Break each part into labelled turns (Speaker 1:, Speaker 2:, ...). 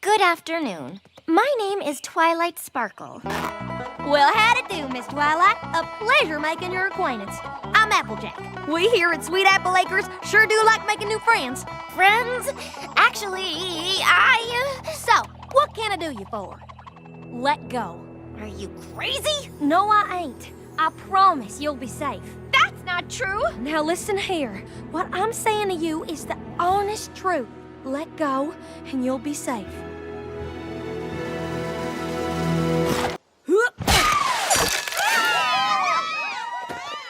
Speaker 1: Good afternoon. My name is Twilight Sparkle.
Speaker 2: Well, howdy do, Miss Twilight. A pleasure making your acquaintance. I'm Applejack. We here at Sweet Apple Acres sure do like making new friends.
Speaker 1: Friends? Actually,
Speaker 2: So, what can I do you for? Let go.
Speaker 1: Are you crazy?
Speaker 2: No, I ain't. I promise you'll be safe.
Speaker 1: That's not true.
Speaker 2: Now listen here. What I'm saying to you is the honest truth. Let go, and you'll be safe.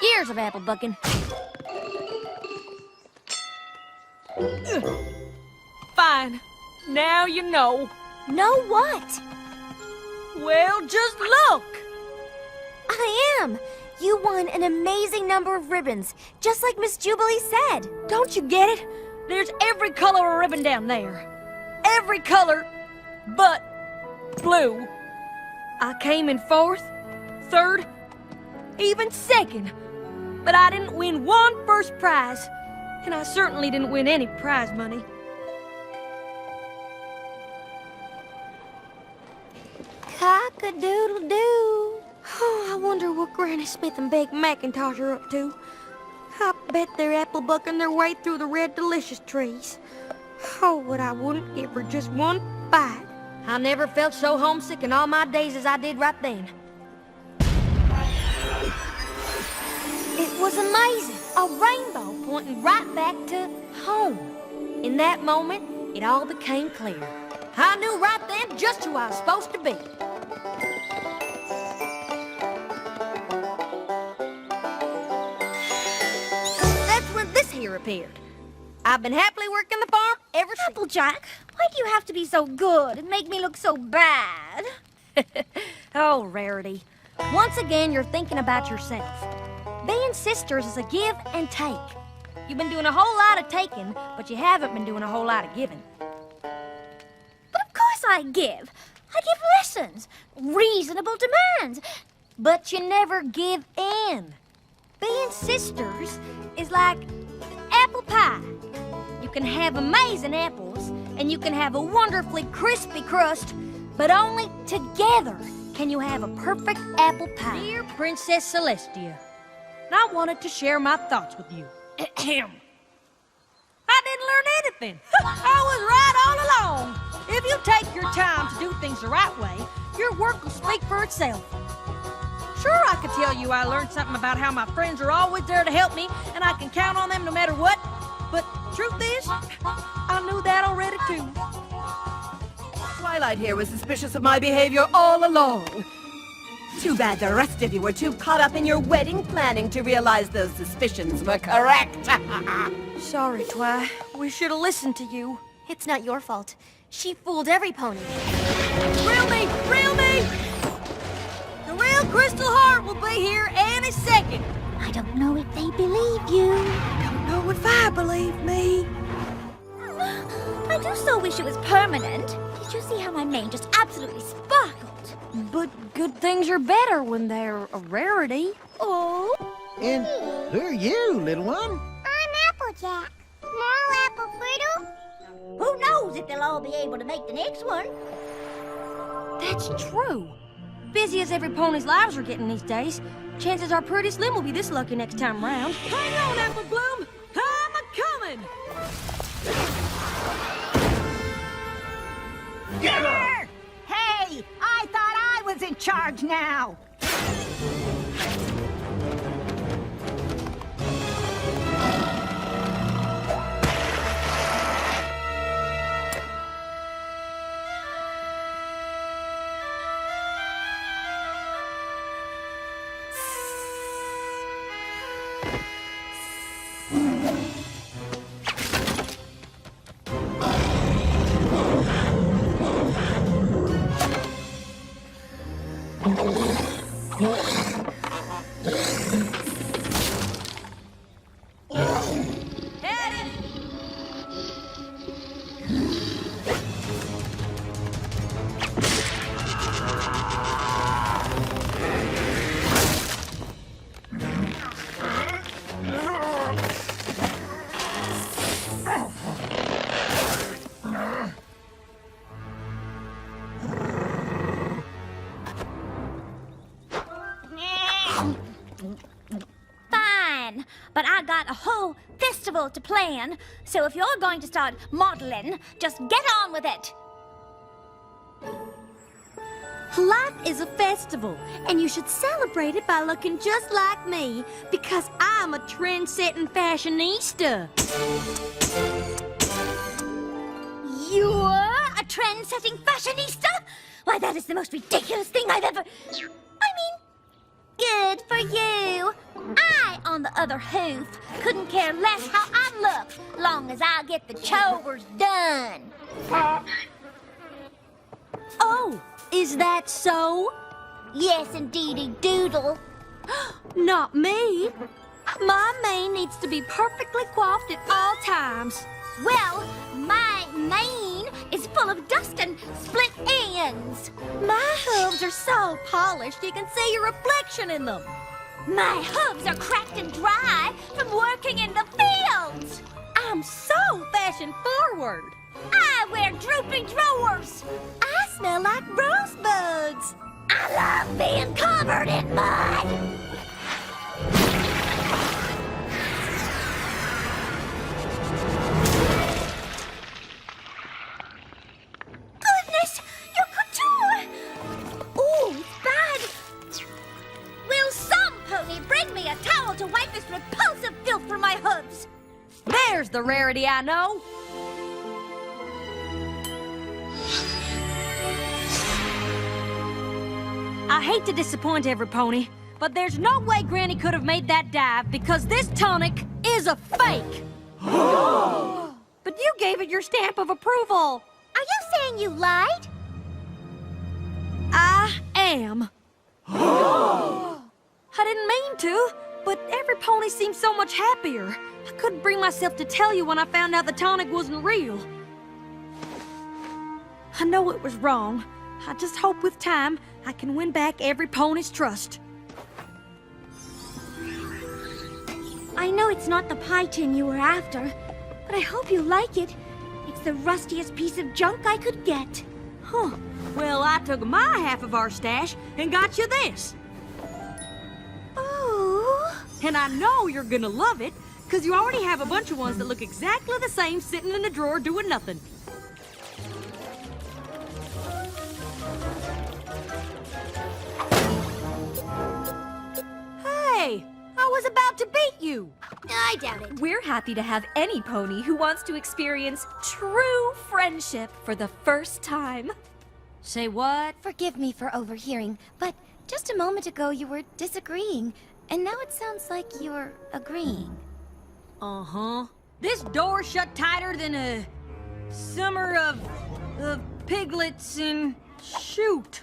Speaker 2: Years of apple bucking.
Speaker 3: Fine. Now you know.
Speaker 2: Know what?
Speaker 3: Well, just look.
Speaker 2: I am. You won an amazing number of ribbons, just like Miss Jubilee said. Don't you get it?
Speaker 3: There's every color of ribbon down there. Every color but blue. I came in 4th, 3rd, even 2nd. But I didn't win one first prize. And I certainly didn't win any prize money.
Speaker 2: Cock-a-doodle-doo. Oh, I wonder what Granny Smith and Big Macintosh are up to. I bet they're apple bucking their way through the red delicious trees. Oh, what I wouldn't give for just one bite. I never felt so homesick in all my days as I did right then. It was amazing. A rainbow pointing right back to home. In that moment, it all became clear. I knew right then just who I was supposed to be. That's when this here appeared. I've been happily working the farm ever since.
Speaker 1: Applejack, why do you have to be so good and make me look so bad?
Speaker 2: Oh, Rarity. Once again, you're thinking about yourself. Being sisters is a give and take. You've been doing a whole lot of taking, but you haven't been doing a whole lot of giving.
Speaker 1: But of course I give. I give lessons, reasonable demands.
Speaker 2: But you never give in. Being sisters is like apple pie. You can have amazing apples, and you can have a wonderfully crispy crust, but only together can you have a perfect apple pie.
Speaker 3: Dear Princess Celestia, I wanted to share my thoughts with you. I didn't learn anything. I was right all along. If you take your time to do things the right way, your work will speak for itself. Sure, I could tell you I learned something about how my friends are always there to help me, and I can count on them no matter what. But truth is, I knew that already too.
Speaker 4: Twilight here was suspicious of my behavior all along. Too bad the rest of you were too caught up in your wedding planning to realize those suspicions were correct.
Speaker 2: Sorry, Twi. We should have listened to you.
Speaker 1: It's not your fault. She fooled every pony.
Speaker 3: Reel me! Reel me! The real Crystal Heart will be here any second.
Speaker 1: I don't know if they believe you.
Speaker 3: Don't know if I believe me.
Speaker 1: I do so wish it was permanent. Did you see how my mane just absolutely sparkled?
Speaker 2: But good things are better when they're a rarity.
Speaker 1: Oh.
Speaker 5: And who are you, little one?
Speaker 6: I'm Applejack. Small apple brittle.
Speaker 1: Who knows if they'll all be able to make the next one?
Speaker 2: That's true. Busy as every pony's lives are getting these days, chances are pretty slim will be this lucky next time round.
Speaker 3: Hang on, Apple Bloom. I'm a-coming.
Speaker 7: Hey, I thought I was in charge now.
Speaker 1: got a whole festival to plan, so if you're going to start modeling, just get on with it.
Speaker 2: Life is a festival, and you should celebrate it by looking just like me, because I'm a trend-setting fashionista.
Speaker 1: You're a trend-setting fashionista? Why, that is the most ridiculous thing I've ever... I mean, good for you. I, on the other hoof, couldn't care less how I look, long as I get the chores done.
Speaker 2: Oh, is that so?
Speaker 1: Yes, indeedy doodle.
Speaker 2: Not me. My mane needs to be perfectly coiffed at all times.
Speaker 1: Well, my mane is full of dust and split ends.
Speaker 2: My hooves are so polished you can see your reflection in them.
Speaker 1: My hooves are cracked and dry from working in the fields.
Speaker 2: I'm so fashion forward.
Speaker 1: I wear droopy drawers.
Speaker 2: I smell like rosebuds.
Speaker 1: I love being covered in mud. Goodness, your couture! Ooh, it's bad. Will some pony bring me a towel to wipe this repulsive filth from my hooves?
Speaker 3: There's the rarity I know. I hate to disappoint every pony, but there's no way Granny could have made that dive because this tonic is a fake. But you gave it your stamp of approval.
Speaker 1: Are you saying you lied?
Speaker 3: I am. I didn't mean to, but every pony seems so much happier. I couldn't bring myself to tell you when I found out the tonic wasn't real. I know it was wrong. I just hope with time I can win back every pony's trust.
Speaker 1: I know it's not the pie tin you were after, but I hope you like it. It's the rustiest piece of junk I could get.
Speaker 3: Huh. Well, I took my half of our stash and got you this.
Speaker 1: Ooh.
Speaker 3: And I know you're gonna love it, because you already have a bunch of ones that look exactly the same sitting in the drawer doing nothing. Hey, I was about to beat you.
Speaker 1: I doubt it.
Speaker 8: We're happy to have any pony who wants to experience true friendship for the first time.
Speaker 3: Say what?
Speaker 9: Forgive me for overhearing, but just a moment ago you were disagreeing, and now it sounds like you're agreeing.
Speaker 3: Uh-huh. This door's shut tighter than a summer of piglets and shoot.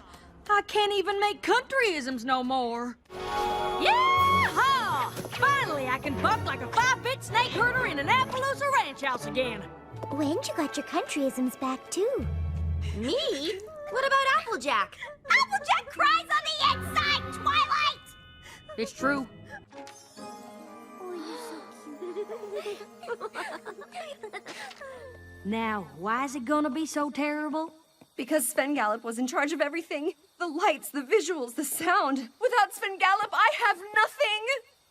Speaker 3: I can't even make countryisms no more. Yeah-haw! Finally, I can buck like a 5-bit snake herder in an Appaloosa ranch house again.
Speaker 1: When you got your countryisms back, too?
Speaker 2: Me? What about Applejack?
Speaker 1: Applejack cries on the inside, Twilight!
Speaker 3: It's true. Now, why is it gonna be so terrible?
Speaker 8: Because Sven Gallop was in charge of everything. The lights, the visuals, the sound. Without Sven Gallop, I have nothing.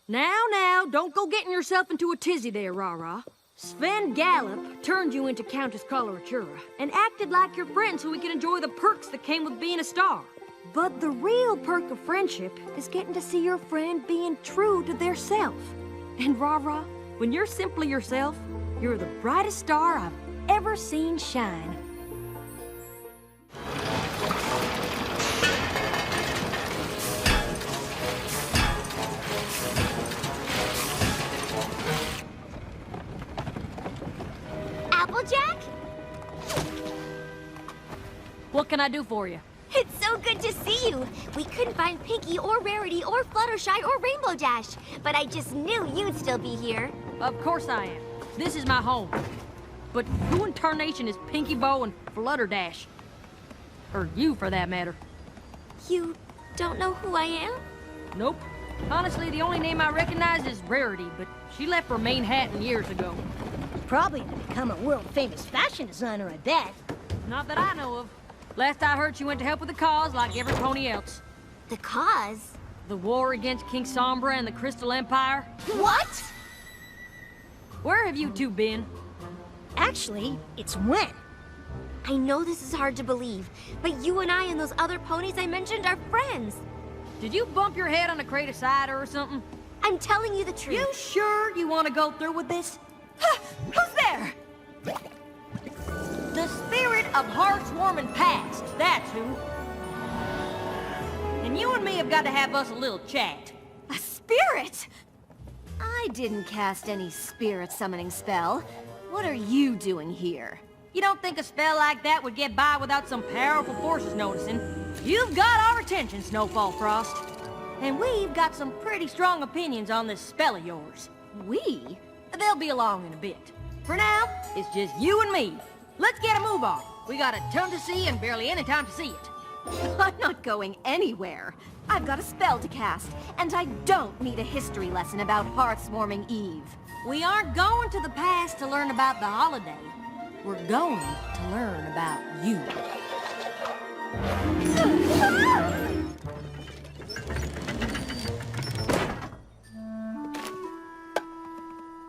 Speaker 3: Now, don't go getting yourself into a tizzy there, Rah-Rah. Sven Gallop turned you into Countess Coloratura and acted like your friend so we could enjoy the perks that came with being a star. But the real perk of friendship is getting to see your friend being true to their self. And Rah-Rah, when you're simply yourself, you're the brightest star I've ever seen shine.
Speaker 1: Applejack?
Speaker 3: What can I do for you?
Speaker 1: It's so good to see you. We couldn't find Pinky or Rarity or Fluttershy or Rainbow Dash, but I just knew you'd still be here.
Speaker 3: Of course I am. This is my home. But who in tarnation is Pinky Bow and Flutterdash? Or you, for that matter.
Speaker 9: You don't know who I am?
Speaker 3: Nope. Honestly, the only name I recognize is Rarity, but she left for Manhattan years ago.
Speaker 7: Probably to become a world-famous fashion designer, I bet.
Speaker 3: Not that I know of. Last I heard, she went to help with the cause like every pony else.
Speaker 1: The cause?
Speaker 3: The war against King Sombra and the Crystal Empire.
Speaker 1: What?
Speaker 3: Where have you two been?
Speaker 2: Actually, it's when.
Speaker 9: I know this is hard to believe, but you and I and those other ponies I mentioned are friends.
Speaker 3: Did you bump your head on a crate of cider or something?
Speaker 9: I'm telling you the truth.
Speaker 3: You sure you want to go through with this?
Speaker 2: Who's there?
Speaker 3: The spirit of hearts warming past, that's who. And you and me have got to have us a little chat.
Speaker 2: A spirit?
Speaker 4: I didn't cast any spirit summoning spell. What are you doing here?
Speaker 3: You don't think a spell like that would get by without some powerful forces noticing? You've got our attention, Snowfall Frost. And we've got some pretty strong opinions on this spell of yours.
Speaker 4: We?
Speaker 3: They'll be along in a bit. For now, it's just you and me. Let's get a move on. We got a ton to see and barely any time to see it.
Speaker 4: I'm not going anywhere. I've got a spell to cast, and I don't need a history lesson about Hearthswarming Eve.
Speaker 3: We aren't going to the past to learn about the holiday. We're going to learn about you.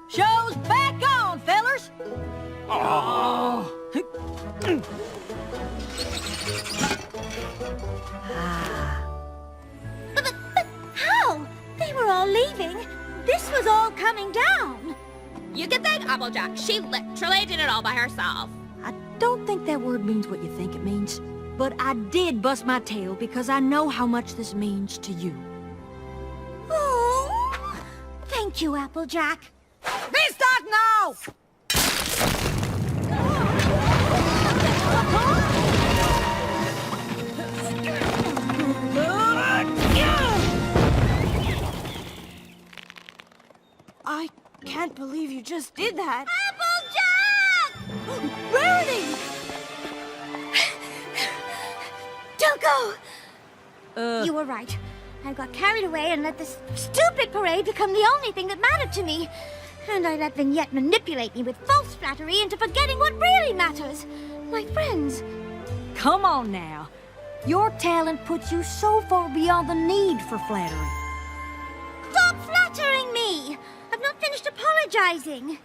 Speaker 3: Show's back on, fellers! Oh.
Speaker 1: But how? They were all leaving. This was all coming down.
Speaker 10: You can thank Applejack. She literally did it all by herself.
Speaker 3: I don't think that word means what you think it means. But I did bust my tail because I know how much this means to you.
Speaker 1: Oh, thank you, Applejack.
Speaker 7: Restart now!
Speaker 2: I can't believe you just did that.
Speaker 1: Applejack!
Speaker 2: Rarity!
Speaker 1: Don't go! You were right. I got carried away and let this stupid parade become the only thing that mattered to me. And I let Vignette manipulate me with false flattery into forgetting what really matters. My friends.
Speaker 3: Come on now. Your talent puts you so far beyond the need for flattery.
Speaker 1: Stop flattering me! I've not finished apologizing.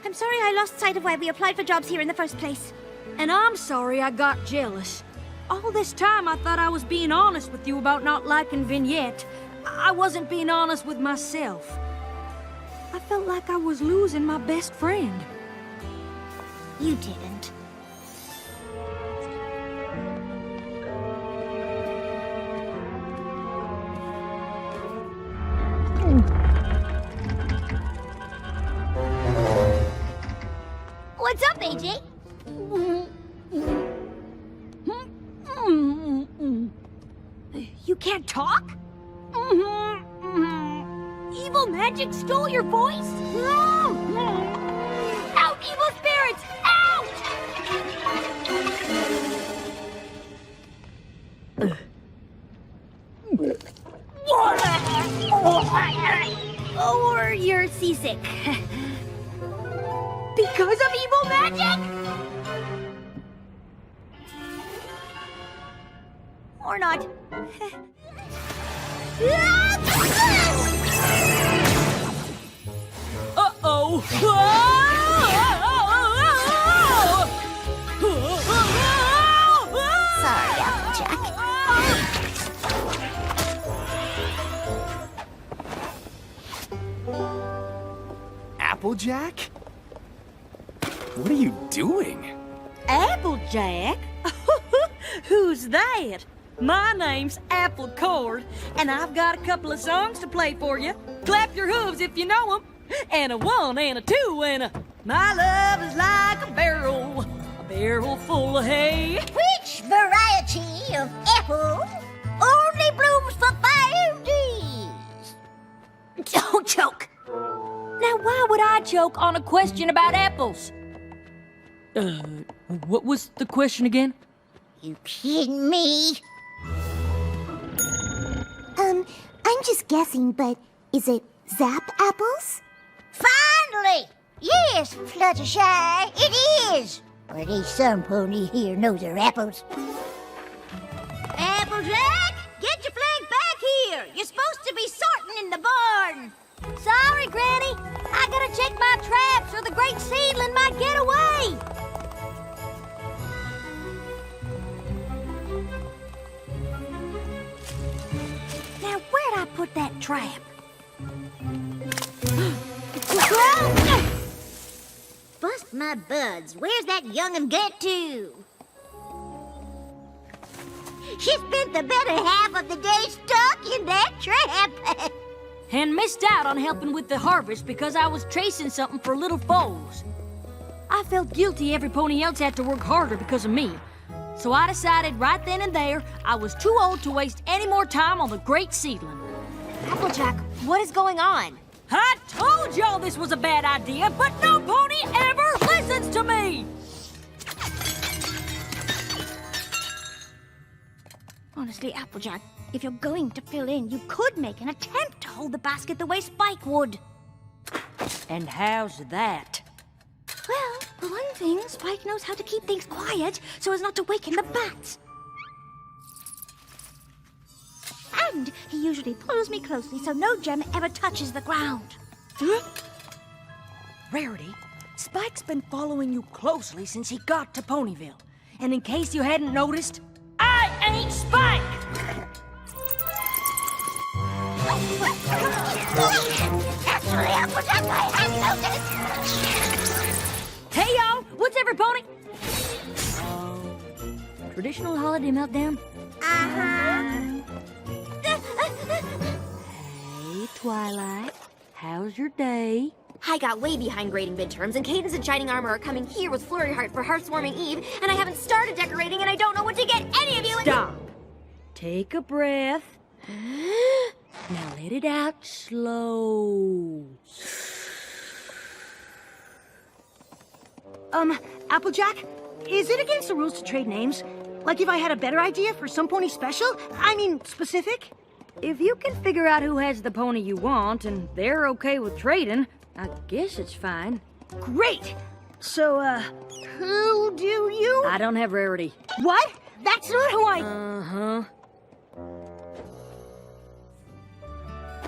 Speaker 1: I'm sorry I lost sight of why we applied for jobs here in the first place.
Speaker 3: And I'm sorry I got jealous. All this time I thought I was being honest with you about not liking Vignette. I wasn't being honest with myself. I felt like I was losing my best friend.
Speaker 1: You didn't. What's up, AJ?
Speaker 2: You can't talk? Evil magic stole your voice? Out, evil spirits!
Speaker 1: Out! Or you're seasick.
Speaker 2: Because of evil magic?
Speaker 1: Or not.
Speaker 3: Uh-oh!
Speaker 1: Sorry, Applejack.
Speaker 11: Applejack? What are you doing?
Speaker 3: Applejack? Who's that? My name's Applecord, and I've got a couple of songs to play for you. Clap your hooves if you know them. And a one, and a two, and a... My love is like a barrel full of hay.
Speaker 1: Which variety of apple only blooms for 5 days? Don't choke.
Speaker 3: Now, why would I choke on a question about apples? What was the question again?
Speaker 1: You kidding me?
Speaker 6: I'm just guessing, but is it Zap apples?
Speaker 1: Finally! Yes, Fluttershy, it is. But there's some pony here knows their apples. Applejack, get your flag back here. You're supposed to be sorting in the barn.
Speaker 2: Sorry, Granny. I gotta check my traps or the great seedling might get away. Now, where'd I put that trap?
Speaker 1: Bust my buds, where's that young'un get to? She spent the better half of the day stuck in that trap.
Speaker 2: And missed out on helping with the harvest because I was chasing something for little foals. I felt guilty every pony else had to work harder because of me. So I decided right then and there I was too old to waste any more time on the great seedling.
Speaker 9: Applejack, what is going on?
Speaker 2: I told y'all this was a bad idea, but no pony ever listens to me!
Speaker 1: Honestly, Applejack, if you're going to fill in, you could make an attempt to hold the basket the way Spike would.
Speaker 2: And how's that?
Speaker 1: Well, for one thing, Spike knows how to keep things quiet so as not to waken the bats. And he usually pulls me closely so no gem ever touches the ground.
Speaker 2: Rarity, Spike's been following you closely since he got to Ponyville. And in case you hadn't noticed, I ain't Spike!
Speaker 1: Actually, Applejack, I had noticed.
Speaker 2: Hey, y'all! What's every pony? Traditional holiday meltdown? Hey, Twilight. How's your day?
Speaker 9: I got way behind grading midterms, and Cadence and Shining Armor are coming here with Flurry Heart for Heartswarming Eve, and I haven't started decorating, and I don't know what to get any of you.
Speaker 2: Stop. Take a breath. Now let it out slow.
Speaker 3: Applejack, is it against the rules to trade names? Like if I had a better idea for some pony special? I mean, specific?
Speaker 2: If you can figure out who has the pony you want, and they're okay with trading, I guess it's fine.
Speaker 3: Great! So, who do you?
Speaker 2: I don't have Rarity.
Speaker 3: What? That's not who I...
Speaker 2: Uh-huh.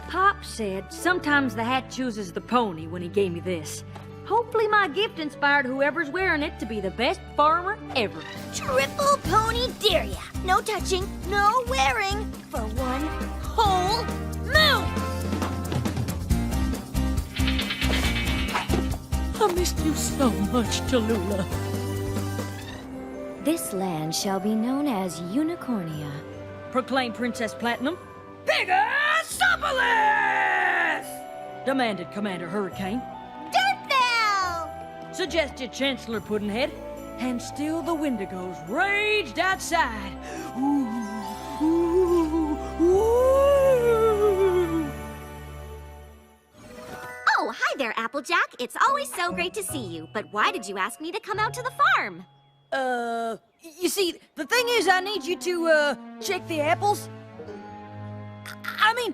Speaker 2: Pop said sometimes the hat chooses the pony when he gave me this. Hopefully my gift inspired whoever's wearing it to be the best farmer ever.
Speaker 1: Triple pony dare ya. No touching, no wearing, for one whole moon.
Speaker 2: I missed you so much, Tallulah.
Speaker 9: This land shall be known as Unicornia.
Speaker 2: Proclaim Princess Platinum. Pegasopolis! Demanded Commander Hurricane.
Speaker 1: Dirtbell!
Speaker 2: Suggested Chancellor Puddinhead. And still the Wendigos raged outside. Ooh, ooh, ooh.
Speaker 9: Oh, hi there, Applejack. It's always so great to see you. But why did you ask me to come out to the farm?
Speaker 2: You see, the thing is I need you to, check the apples. I mean,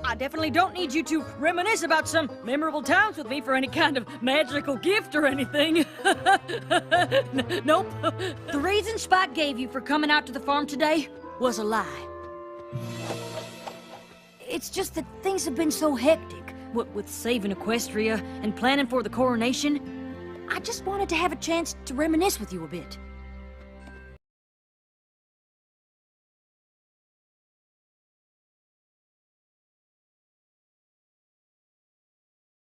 Speaker 2: I definitely don't need you to reminisce about some memorable times with me for any kind of magical gift or anything. Nope. The reason Spike gave you for coming out to the farm today was a lie. It's just that things have been so hectic, what with saving Equestria and planning for the coronation. I just wanted to have a chance to reminisce with you a bit.